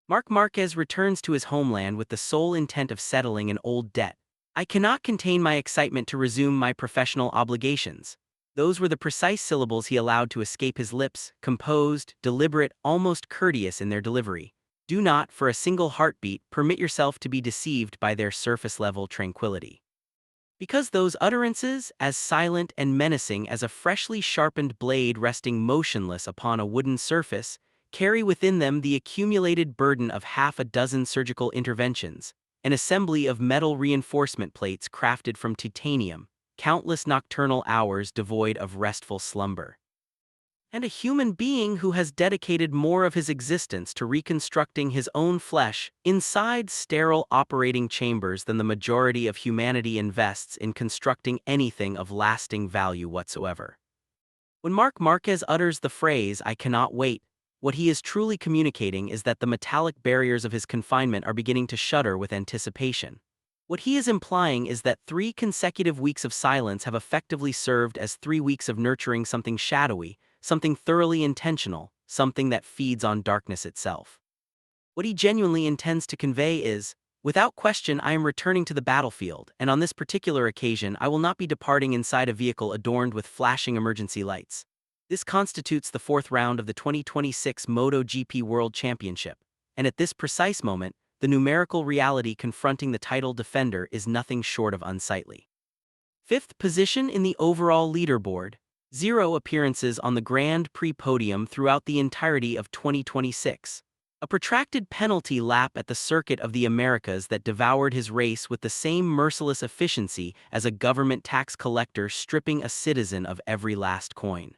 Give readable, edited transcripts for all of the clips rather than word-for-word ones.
Marc Marquez returns to his homeland with the sole intent of settling an old debt. I cannot contain my excitement to resume my professional obligations. Those were the precise syllables he allowed to escape his lips, composed, deliberate, almost courteous in their delivery. Do not, for a single heartbeat, permit yourself to be deceived by their surface-level tranquility. Because those utterances, as silent and menacing as a freshly sharpened blade resting motionless upon a wooden surface, carry within them the accumulated burden of half a dozen surgical interventions, an assembly of metal reinforcement plates crafted from titanium, countless nocturnal hours devoid of restful slumber, and a human being who has dedicated more of his existence to reconstructing his own flesh inside sterile operating chambers than the majority of humanity invests in constructing anything of lasting value whatsoever. When Marc Marquez utters the phrase, "I cannot wait," what he is truly communicating is that the metallic barriers of his confinement are beginning to shudder with anticipation. What he is implying is that 3 consecutive weeks of silence have effectively served as 3 weeks of nurturing something shadowy, something thoroughly intentional, something that feeds on darkness itself. What he genuinely intends to convey is, without question, I am returning to the battlefield, and on this particular occasion I will not be departing inside a vehicle adorned with flashing emergency lights. This constitutes the 4th round of the 2026 MotoGP World Championship, and at this precise moment, the numerical reality confronting the title defender is nothing short of unsightly. 5th position in the overall leaderboard, 0 appearances on the Grand Prix podium throughout the entirety of 2026. A protracted penalty lap at the Circuit of the Americas that devoured his race with the same merciless efficiency as a government tax collector stripping a citizen of every last coin.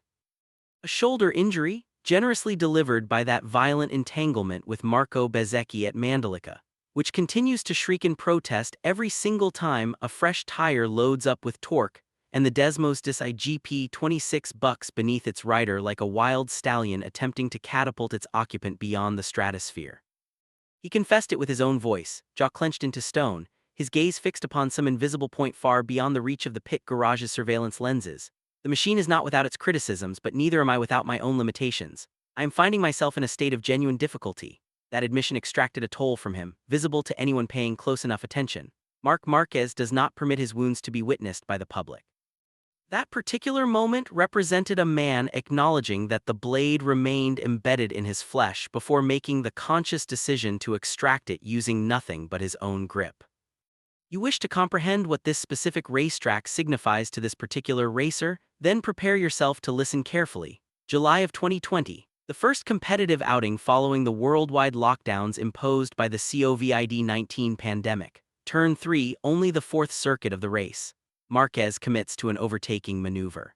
A shoulder injury, generously delivered by that violent entanglement with Marco Bezzecchi at Mandalika, which continues to shriek in protest every single time a fresh tire loads up with torque, and the Desmos Dis IGP 26 bucks beneath its rider like a wild stallion attempting to catapult its occupant beyond the stratosphere. He confessed it with his own voice, jaw clenched into stone, his gaze fixed upon some invisible point far beyond the reach of the pit garage's surveillance lenses. The machine is not without its criticisms, but neither am I without my own limitations. I am finding myself in a state of genuine difficulty. That admission extracted a toll from him, visible to anyone paying close enough attention. Marc Marquez does not permit his wounds to be witnessed by the public. That particular moment represented a man acknowledging that the blade remained embedded in his flesh before making the conscious decision to extract it using nothing but his own grip. You wish to comprehend what this specific racetrack signifies to this particular racer? Then prepare yourself to listen carefully. July of 2020, the first competitive outing following the worldwide lockdowns imposed by the COVID-19 pandemic. Turn 3, only the 4th circuit of the race. Marquez commits to an overtaking maneuver.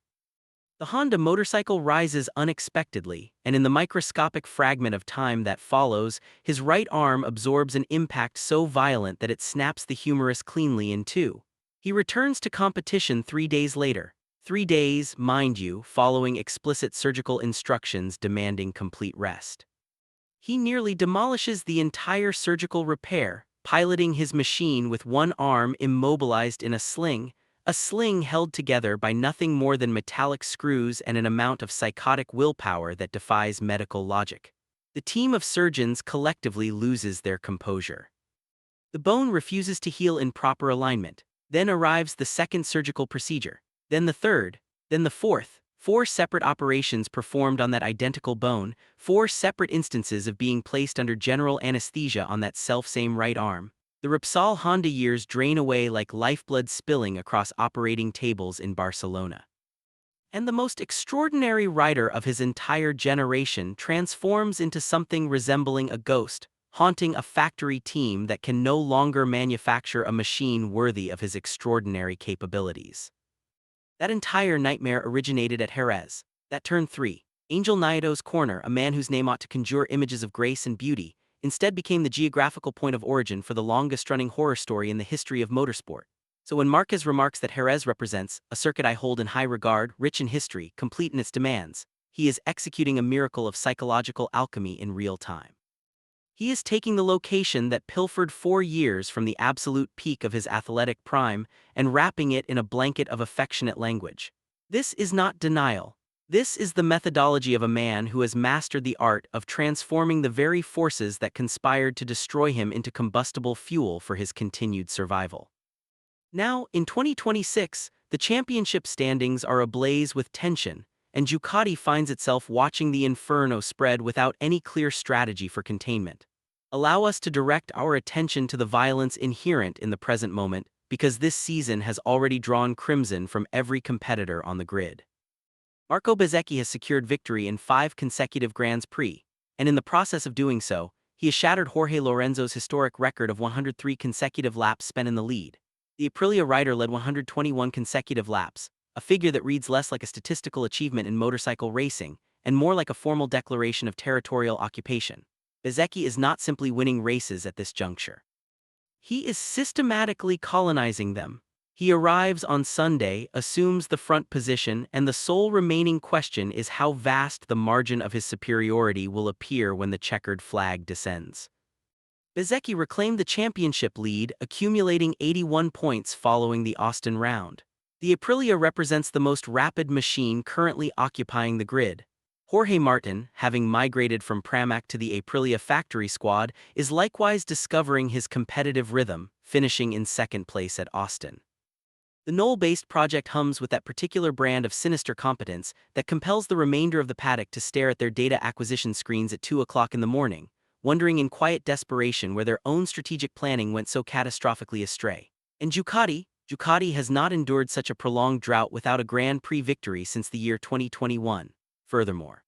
The Honda motorcycle rises unexpectedly, and in the microscopic fragment of time that follows, his right arm absorbs an impact so violent that it snaps the humerus cleanly in two. He returns to competition 3 days later. 3 days, mind you, following explicit surgical instructions demanding complete rest. He nearly demolishes the entire surgical repair, piloting his machine with one arm immobilized in a sling held together by nothing more than metallic screws and an amount of psychotic willpower that defies medical logic. The team of surgeons collectively loses their composure. The bone refuses to heal in proper alignment. Then arrives the second surgical procedure, then the third, then the fourth. 4 separate operations performed on that identical bone, 4 separate instances of being placed under general anesthesia on that selfsame right arm. The Repsol Honda years drain away like lifeblood spilling across operating tables in Barcelona. And the most extraordinary rider of his entire generation transforms into something resembling a ghost, haunting a factory team that can no longer manufacture a machine worthy of his extraordinary capabilities. That entire nightmare originated at Jerez. That turn 3, Angel Nieto's corner, a man whose name ought to conjure images of grace and beauty, instead became the geographical point of origin for the longest-running horror story in the history of motorsport. So when Marquez remarks that Jerez represents a circuit I hold in high regard, rich in history, complete in its demands, he is executing a miracle of psychological alchemy in real time. He is taking the location that pilfered 4 years from the absolute peak of his athletic prime and wrapping it in a blanket of affectionate language. This is not denial. This is the methodology of a man who has mastered the art of transforming the very forces that conspired to destroy him into combustible fuel for his continued survival. Now, in 2026, the championship standings are ablaze with tension, and Ducati finds itself watching the inferno spread without any clear strategy for containment. Allow us to direct our attention to the violence inherent in the present moment, because this season has already drawn crimson from every competitor on the grid. Marco Bezzecchi has secured victory in 5 consecutive Grands Prix, and in the process of doing so, he has shattered Jorge Lorenzo's historic record of 103 consecutive laps spent in the lead. The Aprilia rider led 121 consecutive laps, a figure that reads less like a statistical achievement in motorcycle racing and more like a formal declaration of territorial occupation. Bezzecchi is not simply winning races at this juncture. He is systematically colonizing them. He arrives on Sunday, assumes the front position, and the sole remaining question is how vast the margin of his superiority will appear when the checkered flag descends. Bezzecchi reclaimed the championship lead, accumulating 81 points following the Austin round. The Aprilia represents the most rapid machine currently occupying the grid. Jorge Martin, having migrated from Pramac to the Aprilia factory squad, is likewise discovering his competitive rhythm, finishing in second place at Austin. The Knoll-based project hums with that particular brand of sinister competence that compels the remainder of the paddock to stare at their data acquisition screens at 2 o'clock in the morning, wondering in quiet desperation where their own strategic planning went so catastrophically astray. And Ducati has not endured such a prolonged drought without a Grand Prix victory since the year 2021. Furthermore,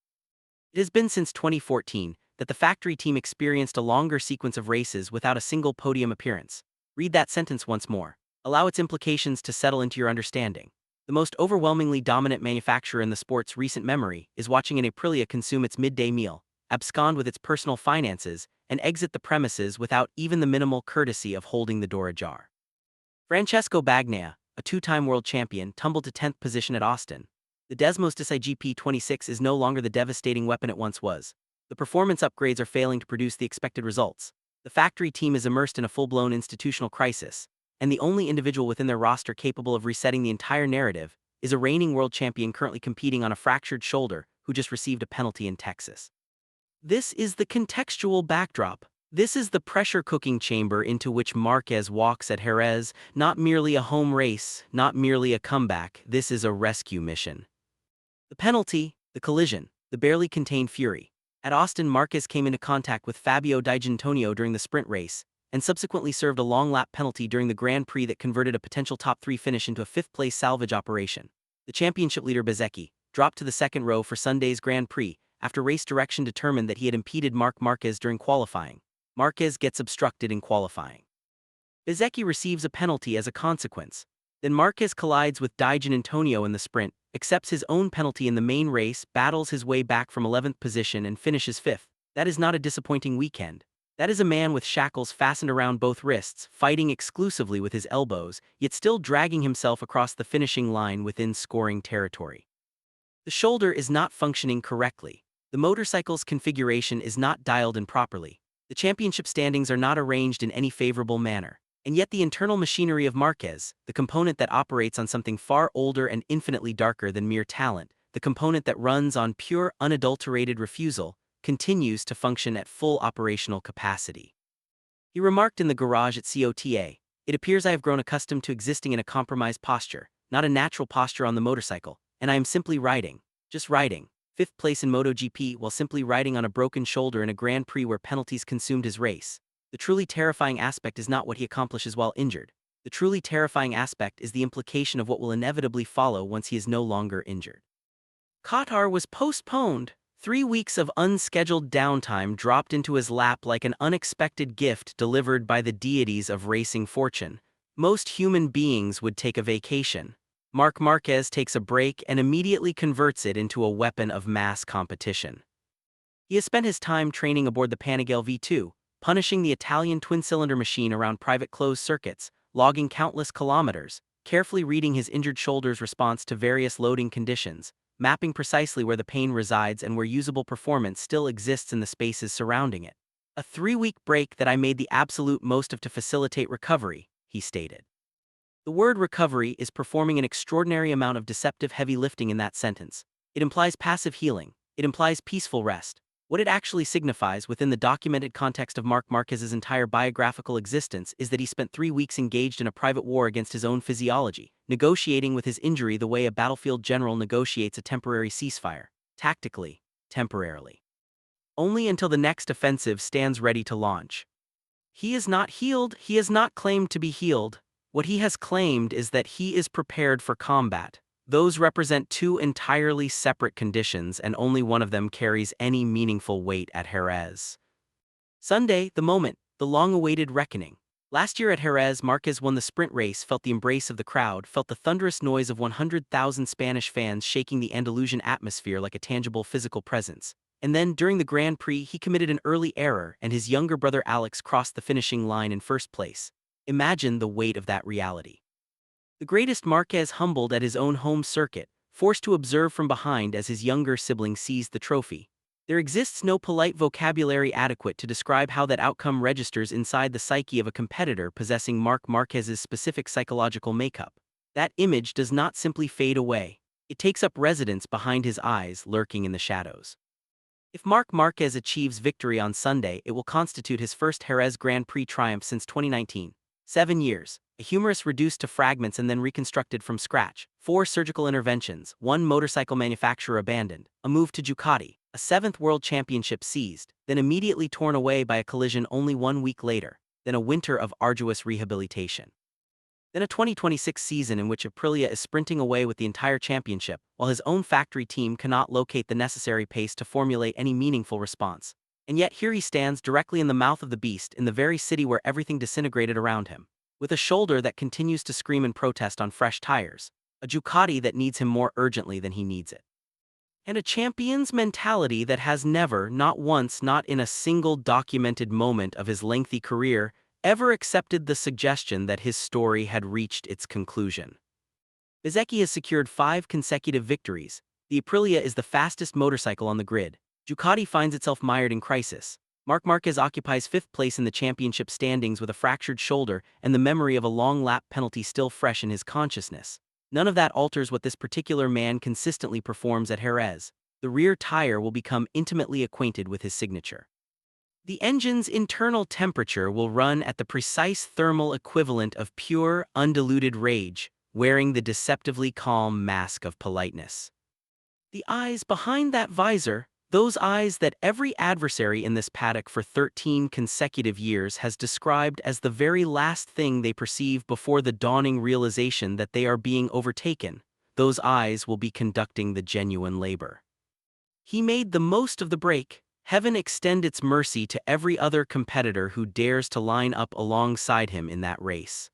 it has been since 2014 that the factory team experienced a longer sequence of races without a single podium appearance. Read that sentence once more. Allow its implications to settle into your understanding. The most overwhelmingly dominant manufacturer in the sport's recent memory is watching an Aprilia consume its midday meal, abscond with its personal finances, and exit the premises without even the minimal courtesy of holding the door ajar. Francesco Bagnaia, a 2-time world champion, tumbled to 10th position at Austin. The Desmos Decide GP26 is no longer the devastating weapon it once was. The performance upgrades are failing to produce the expected results. The factory team is immersed in a full-blown institutional crisis, and the only individual within their roster capable of resetting the entire narrative is a reigning world champion currently competing on a fractured shoulder who just received a penalty in Texas. This is the contextual backdrop. This is the pressure cooking chamber into which Marquez walks at Jerez, not merely a home race, not merely a comeback, this is a rescue mission. The penalty, the collision, the barely contained fury. At Austin, Marquez came into contact with Fabio Di Giannantonio during the sprint race, and subsequently served a long lap penalty during the Grand Prix that converted a potential top 3 finish into a 5th-place salvage operation. The championship leader Bezzecchi dropped to the second row for Sunday's Grand Prix after race direction determined that he had impeded Marc Marquez during qualifying. Marquez gets obstructed in qualifying. Bezzecchi receives a penalty as a consequence. Then Marquez collides with Di Giannantonio in the sprint, accepts his own penalty in the main race, battles his way back from 11th position and finishes 5th. That is not a disappointing weekend. That is a man with shackles fastened around both wrists, fighting exclusively with his elbows, yet still dragging himself across the finishing line within scoring territory. The shoulder is not functioning correctly. The motorcycle's configuration is not dialed in properly. The championship standings are not arranged in any favorable manner. And yet the internal machinery of Marquez, the component that operates on something far older and infinitely darker than mere talent, the component that runs on pure, unadulterated refusal, continues to function at full operational capacity. He remarked in the garage at COTA, "It appears I have grown accustomed to existing in a compromised posture, not a natural posture on the motorcycle, and I am simply riding, just riding. 5th place in MotoGP while simply riding on a broken shoulder in a Grand Prix where penalties consumed his race. The truly terrifying aspect is not what he accomplishes while injured. The truly terrifying aspect is the implication of what will inevitably follow once he is no longer injured." Qatar was postponed. 3 weeks of unscheduled downtime dropped into his lap like an unexpected gift delivered by the deities of racing fortune. Most human beings would take a vacation. Marc Marquez takes a break and immediately converts it into a weapon of mass competition. He has spent his time training aboard the Panigale V2, punishing the Italian twin-cylinder machine around private closed circuits, logging countless kilometers, carefully reading his injured shoulder's response to various loading conditions, mapping precisely where the pain resides and where usable performance still exists in the spaces surrounding it. "A 3-week break that I made the absolute most of to facilitate recovery," he stated. The word recovery is performing an extraordinary amount of deceptive heavy lifting in that sentence. It implies passive healing. It implies peaceful rest. What it actually signifies within the documented context of Marc Marquez's entire biographical existence is that he spent 3 weeks engaged in a private war against his own physiology, negotiating with his injury the way a battlefield general negotiates a temporary ceasefire, tactically, temporarily. Only until the next offensive stands ready to launch. He is not healed, he has not claimed to be healed. What he has claimed is that he is prepared for combat. Those represent two entirely separate conditions, and only one of them carries any meaningful weight at Jerez. Sunday, the moment, the long-awaited reckoning. Last year at Jerez, Marquez won the sprint race, felt the embrace of the crowd, felt the thunderous noise of 100,000 Spanish fans shaking the Andalusian atmosphere like a tangible physical presence. And then, during the Grand Prix, he committed an early error, and his younger brother Alex crossed the finishing line in first place. Imagine the weight of that reality. The greatest Marquez humbled at his own home circuit, forced to observe from behind as his younger sibling seized the trophy. There exists no polite vocabulary adequate to describe how that outcome registers inside the psyche of a competitor possessing Marc Marquez's specific psychological makeup. That image does not simply fade away. It takes up residence behind his eyes, lurking in the shadows. If Marc Marquez achieves victory on Sunday, it will constitute his first Jerez Grand Prix triumph since 2019. 7 years, a humerus reduced to fragments and then reconstructed from scratch, 4 surgical interventions, 1 motorcycle manufacturer abandoned, a move to Ducati, a 7th world championship seized, then immediately torn away by a collision only 1 week later, then a winter of arduous rehabilitation. Then a 2026 season in which Aprilia is sprinting away with the entire championship, while his own factory team cannot locate the necessary pace to formulate any meaningful response. And yet here he stands directly in the mouth of the beast, in the very city where everything disintegrated around him, with a shoulder that continues to scream in protest on fresh tires, a Ducati that needs him more urgently than he needs it, and a champion's mentality that has never, not once, not in a single documented moment of his lengthy career, ever accepted the suggestion that his story had reached its conclusion. Bezzecchi has secured 5 consecutive victories. The Aprilia is the fastest motorcycle on the grid. Ducati finds itself mired in crisis. Marc Marquez occupies 5th place in the championship standings with a fractured shoulder and the memory of a long lap penalty still fresh in his consciousness. None of that alters what this particular man consistently performs at Jerez. The rear tire will become intimately acquainted with his signature. The engine's internal temperature will run at the precise thermal equivalent of pure, undiluted rage, wearing the deceptively calm mask of politeness. The eyes behind that visor, those eyes that every adversary in this paddock for 13 consecutive years has described as the very last thing they perceive before the dawning realization that they are being overtaken, those eyes will be conducting the genuine labor. He made the most of the break. Heaven extend its mercy to every other competitor who dares to line up alongside him in that race.